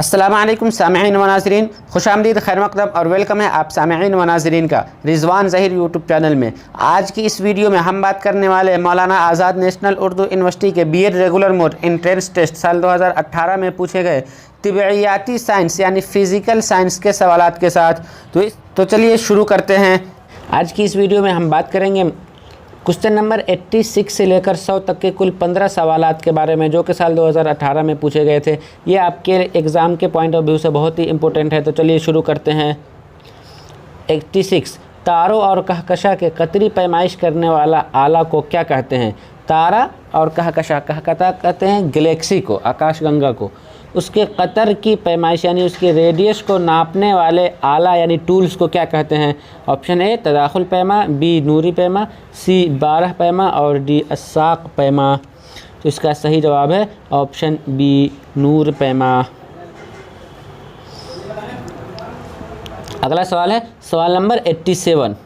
अस्सलाम वालेकुम सामईन व नाज़रीन, खुशामदीद, खैर मक़दम और वेलकम है आप सामईन व नाज़रीन का रिज़वान ज़हीर यूट्यूब चैनल में। आज की इस वीडियो में हम बात करने वाले मौलाना आज़ाद नेशनल उर्दू यूनिवर्सिटी के B Ed regular mode entrance test साल 2018 में पूछे गए तिबइयाती साइंस यानी फ़िज़िकल साइंस के सवालात के साथ। तो चलिए शुरू करते हैं। आज की इस वीडियो में हम बात करेंगे क्वेश्चन नंबर 86 से लेकर 100 तक के कुल 15 सवालात के बारे में, जो कि साल 2018 में पूछे गए थे। ये आपके एग्ज़ाम के पॉइंट ऑफ व्यू से बहुत ही इंपॉर्टेंट है। तो चलिए शुरू करते हैं। 86, तारों और कहकशा के कतरी पैमाइश करने वाला आला को क्या कहते हैं? तारा और कहकशा कहते हैं गैलेक्सी को, आकाशगंगा को। उसके कतर की पैमाइश यानी उसके रेडियस को नापने वाले आला यानी टूल्स को क्या कहते हैं? ऑप्शन ए तदाखुल पैमा, बी नूरी पैमा, सी 12 पैमा और डी अस्साक पैमा। तो इसका सही जवाब है ऑप्शन बी नूर पैमा। अगला सवाल है सवाल नंबर 87,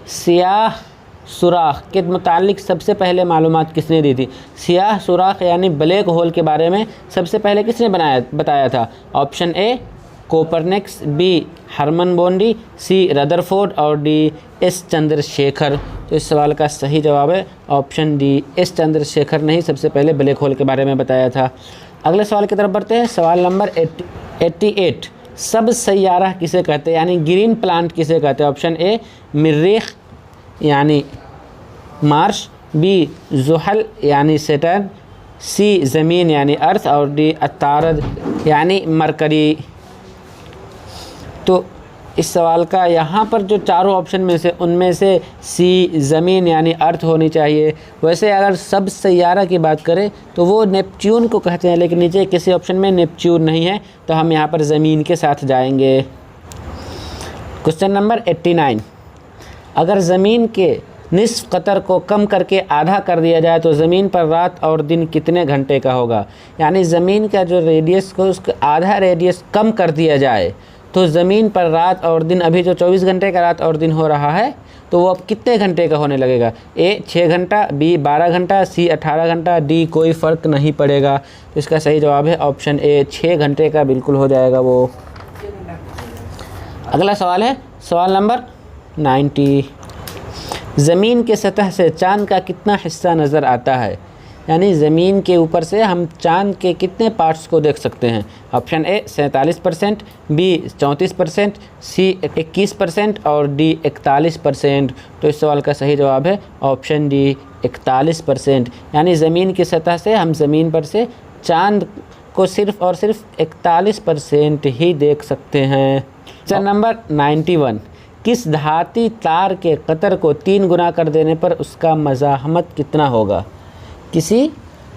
सियाह सुराख के मुतालिक सबसे पहले मालूमात किसने दी थी? सियाह सुराख यानी ब्लैक होल के बारे में सबसे पहले किसने बताया था? Option A Copernicus, B Hermann Bondi, C Rutherford और डी एस चंद्रशेखर। तो इस सवाल का सही जवाब है ऑप्शन डी एस चंद्रशेखर ने ही सबसे पहले ब्लैक होल के बारे में बताया था। अगले सवाल की तरफ बढ़ते हैं। सवाल नंबर 88, सब सैयारा किसे कहते हैं यानी ग्रीन प्लांट किसे कहते हैं? ऑप्शन ए मरीख यानी मार्स, बी ज़ुहल यानी सैटर्न, सी ज़मीन यानी अर्थ और डी अतारद यानी मरकरी। तो इस सवाल का यहाँ पर जो चारों ऑप्शन में से उनमें से सी ज़मीन यानी अर्थ होनी चाहिए। वैसे अगर सब सैयारा की बात करें तो वो नेपच्यून को कहते हैं, लेकिन नीचे किसी ऑप्शन में नेपच्यून नहीं है, तो हम यहाँ पर ज़मीन के साथ जाएंगे। क्वेश्चन नंबर 89, अगर ज़मीन के निस्फ़ कतर को कम करके आधा कर दिया जाए तो ज़मीन पर रात और दिन कितने घंटे का होगा? यानी ज़मीन का जो रेडियस को उसका आधा रेडियस कम कर दिया जाए तो ज़मीन पर रात और दिन, अभी जो 24 घंटे का रात और दिन हो रहा है, तो वो अब कितने घंटे का होने लगेगा? ए 6 घंटा, बी 12 घंटा, सी 18 घंटा, डी कोई फ़र्क नहीं पड़ेगा। तो इसका सही जवाब है ऑप्शन ए 6 घंटे का बिल्कुल हो जाएगा वो। अगला सवाल है सवाल नंबर 90, ज़मीन के सतह से चाँद का कितना हिस्सा नज़र आता है? यानी ज़मीन के ऊपर से हम चाँद के कितने पार्ट्स को देख सकते हैं? ऑप्शन ए 47%, बी 34%, सी 21% और डी 41%। तो इस सवाल का सही जवाब है ऑप्शन डी 41%। यानी ज़मीन की सतह से हम ज़मीन पर से चाँद को सिर्फ़ और सिर्फ 41% ही देख सकते हैं। क्वेश्चन नंबर 91, किस धाती तार के कतर को 3 गुना कर देने पर उसका मज़ाहमत कितना होगा? किसी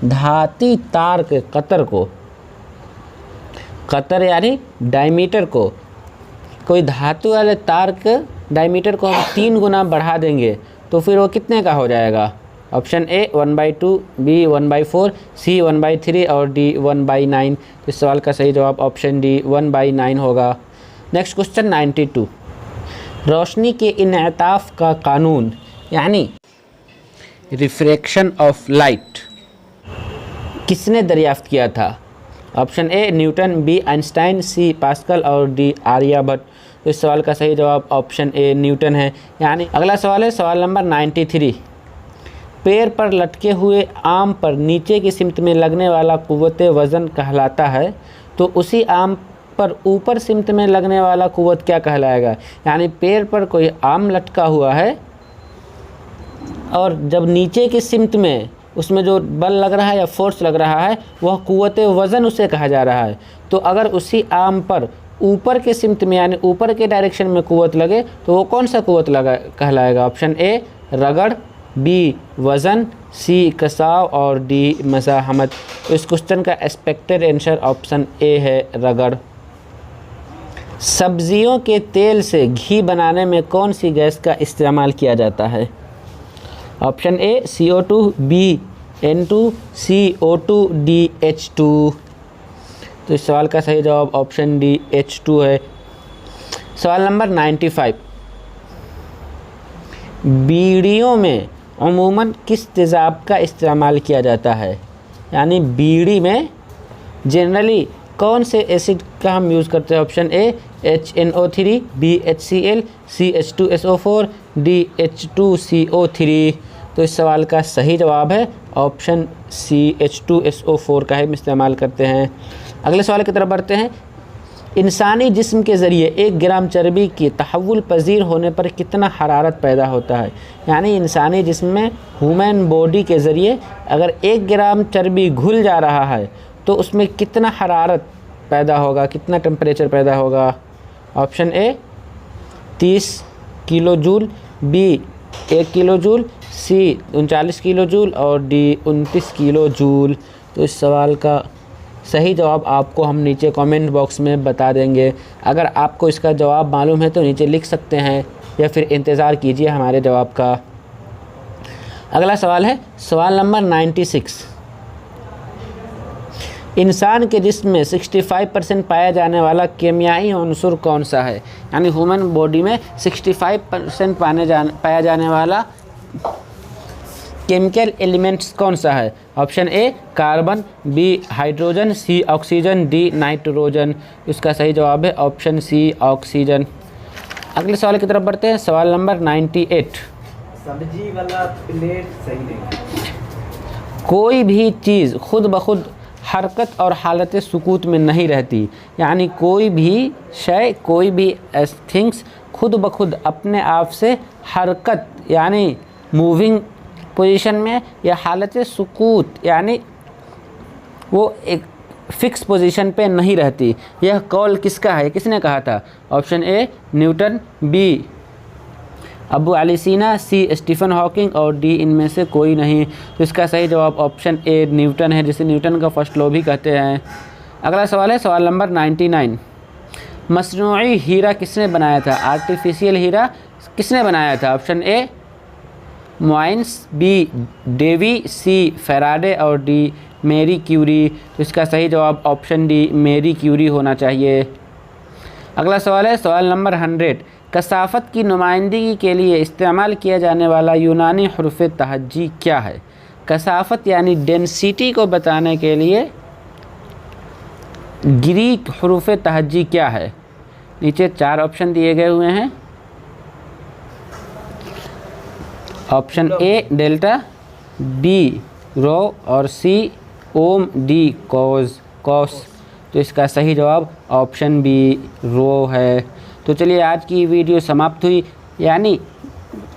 धाती तार के कतर को, कतर यानी डायमीटर को, कोई धातु वाले तार के डायमीटर को हम 3 गुना बढ़ा देंगे तो फिर वो कितने का हो जाएगा? ऑप्शन ए 1/2, बी 1/4, सी 1/3 और डी 1/9। तो इस सवाल का सही जवाब ऑप्शन डी 1/9 होगा। नेक्स्ट क्वेश्चन 92, रोशनी के इन्अताफ़ का कानून यानी रिफ्रैक्शन ऑफ लाइट किसने दरियाफ़्त किया था? Option A Newton, B Einstein, C Pascal और डी आर्यभट्ट। तो इस सवाल का सही जवाब ऑप्शन ए न्यूटन है। यानी अगला सवाल है सवाल नंबर 93, पेड़ पर लटके हुए आम पर नीचे की सिमत में लगने वाला कुव्वत वज़न कहलाता है, तो उसी आम पर ऊपर सिमत में लगने वाला कुव्वत क्या कहलाएगा? यानी पेड़ पर कोई आम लटका हुआ है और जब नीचे की सिमत में उसमें जो बल लग रहा है या फोर्स लग रहा है वह कुव्वत वज़न उसे कहा जा रहा है। तो अगर उसी आम पर ऊपर के सिमत में यानी ऊपर के डायरेक्शन में कुव्वत लगे तो वो कौन सा कुव्वत कहलाएगा? ऑप्शन ए रगड़, बी वज़न, सी कसाव और डी मज़ाहमत। तो इस क्वेश्चन का एक्सपेक्टेड आंसर ऑप्शन ए है रगड़। सब्जियों के तेल से घी बनाने में कौन सी गैस का इस्तेमाल किया जाता है? Option A CO2, B N2, C O2, D H2। तो इस सवाल का सही जवाब ऑप्शन डी H2 है। सवाल नंबर 95, बीड़ियों में अमूमन किस तेज़ाब का इस्तेमाल किया जाता है? यानी बीड़ी में जनरली कौन से एसिड का हम यूज़ करते हैं? Option A HNO3, B HCl, C H2SO4, D H2CO3। तो इस सवाल का सही जवाब है ऑप्शन सी H2SO4 का हम इस्तेमाल करते हैं। अगले सवाल की तरफ बढ़ते हैं। इंसानी जिस्म के ज़रिए 1 ग्राम चर्बी के तहव्वुल पजीर होने पर कितना हरारत पैदा होता है? यानी इंसानी जिस्म में ह्यूमन बॉडी के ज़रिए अगर 1 ग्राम चर्बी घुल जा रहा है तो उसमें कितना हरारत पैदा होगा, कितना टेम्परेचर पैदा होगा? Option A 30 kilo joule, B 1 kilo joule, C 39 kilo joule और डी 29 किलो जूल। तो इस सवाल का सही जवाब आपको हम नीचे कमेंट बॉक्स में बता देंगे। अगर आपको इसका जवाब मालूम है तो नीचे लिख सकते हैं या फिर इंतज़ार कीजिए हमारे जवाब का। अगला सवाल है सवाल नंबर 96। इंसान के जिस्म में 65% पाया जाने वाला केमियाई उन्सुर कौन सा है? यानी ह्यूमन बॉडी में 65% पाया जाने वाला केमिकल एलिमेंट्स कौन सा है? Option A carbon, B hydrogen, C oxygen, D nitrogen. इसका सही जवाब है ऑप्शन सी ऑक्सीजन। अगले सवाल की तरफ बढ़ते हैं। सवाल नंबर 98। सब्जी वाला प्लेट सही नहीं। कोई भी चीज़ खुद ब खुद हरकत और हालत सुकूत में नहीं रहती। यानी कोई भी शय, कोई भी थिंग्स खुद ब खुद अपने आप से हरकत यानी मूविंग पोजीशन में या हालत सुकूत यानी वो एक फ़िक्स पोजीशन पे नहीं रहती। यह कौल किसका है? किसने कहा था? Option A Newton, B Abu Ali Sina, C Stephen Hawking और डी इनमें से कोई नहीं। तो इसका सही जवाब ऑप्शन ए न्यूटन है, जिसे न्यूटन का फर्स्ट लॉ भी कहते हैं। अगला सवाल है सवाल नंबर 99। मसनूई हीरा किसने बनाया था? आर्टिफिशियल हीरा किसने बनाया था? Option A Moissan, B Davy, C Faraday और डी मेरी क्यूरी। तो इसका सही जवाब ऑप्शन डी मेरी क्यूरी होना चाहिए। अगला सवाल है सवाल नंबर 100। कसाफत की नुमाइंदगी के लिए इस्तेमाल किया जाने वाला यूनानी हुर्फ़ तहज्जी क्या है? कसाफत यानी डेंसिटी को बताने के लिए ग्रीक हुर्फ़ तहज्जी क्या है? नीचे 4 ऑप्शन दिए गए हुए हैं। ऑप्शन ए डेल्टा, बी रो और सी ओम, डी कॉस। तो इसका सही जवाब ऑप्शन बी रो है। तो चलिए आज की वीडियो समाप्त हुई। यानी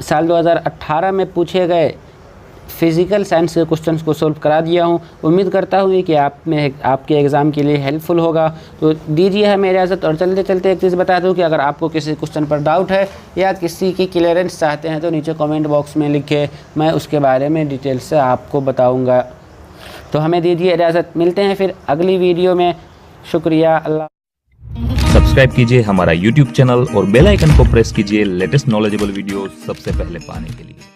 साल 2018 में पूछे गए फिज़िकल साइंस के क्वेश्चंस को सॉल्व करा दिया हूँ। उम्मीद करता हूँ कि आपके एग्ज़ाम के लिए हेल्पफुल होगा। तो दीजिए हमें इजाज़त और चलते चलते एक चीज़ बता दूँ कि अगर आपको किसी क्वेश्चन पर डाउट है या किसी की क्लियरेंस चाहते हैं तो नीचे कमेंट बॉक्स में लिखें, मैं उसके बारे में डिटेल से आपको बताऊँगा। तो हमें दीजिए इजाज़त, मिलते हैं फिर अगली वीडियो में। शुक्रिया। अल्लाह। सब्सक्राइब कीजिए हमारा YouTube चैनल और बेल आइकन को प्रेस कीजिए लेटेस्ट नॉलेजेबल वीडियो सबसे पहले पाने के लिए।